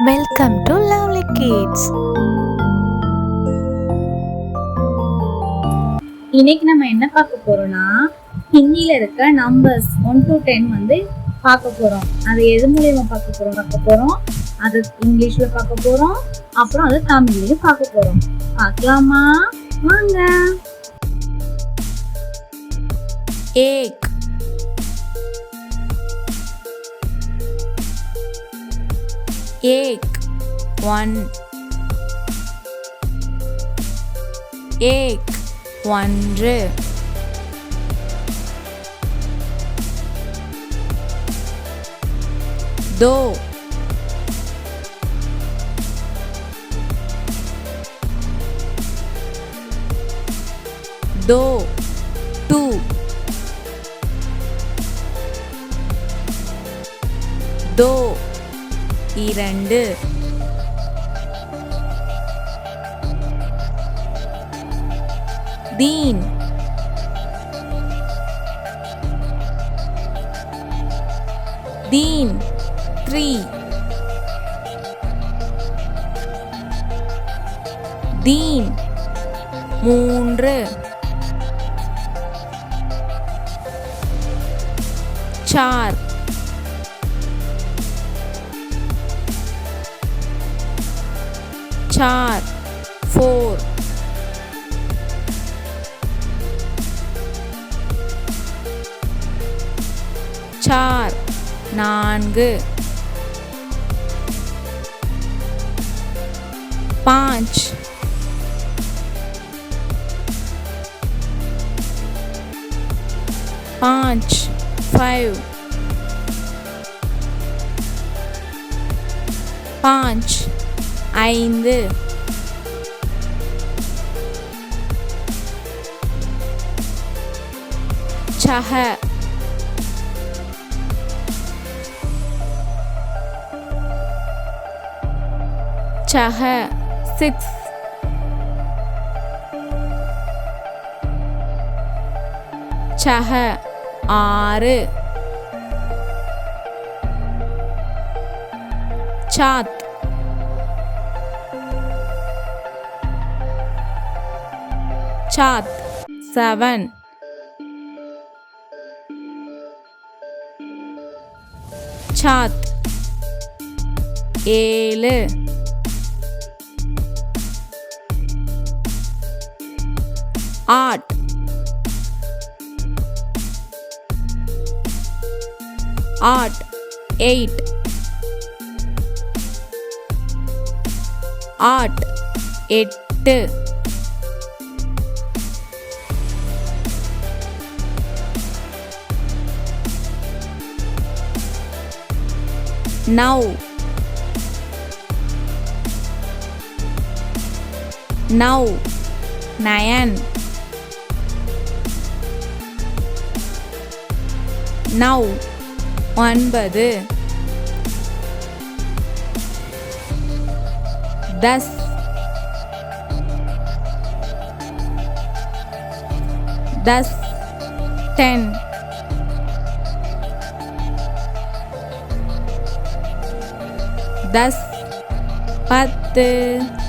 Welcome to lovely kids. இன்னைக்கு நம்ம என்ன பார்க்க போறோம்னா ஹிந்தியில இருக்க நம்பர்ஸ் 1 to 10 வந்து பார்க்க போறோம். அது எது மூலியமா பார்க்க போறோம் அது இங்கிலீஷ்ல பார்க்க போறோம், அப்புறம் அது தமிழ்லயும் பார்க்க போறோம். பார்க்கலாமா? வாங்க. एक एक वन एक ஒன்று दो दो टू दो இரண்டு दीन दीन 3 दीन 3 चार चार 4 चार 4 5 5 5 5 5 छह 6 छह 6 छात 7 छात 7 8 8 8 8 8 नौ 9 9 9 10 10 10 10 10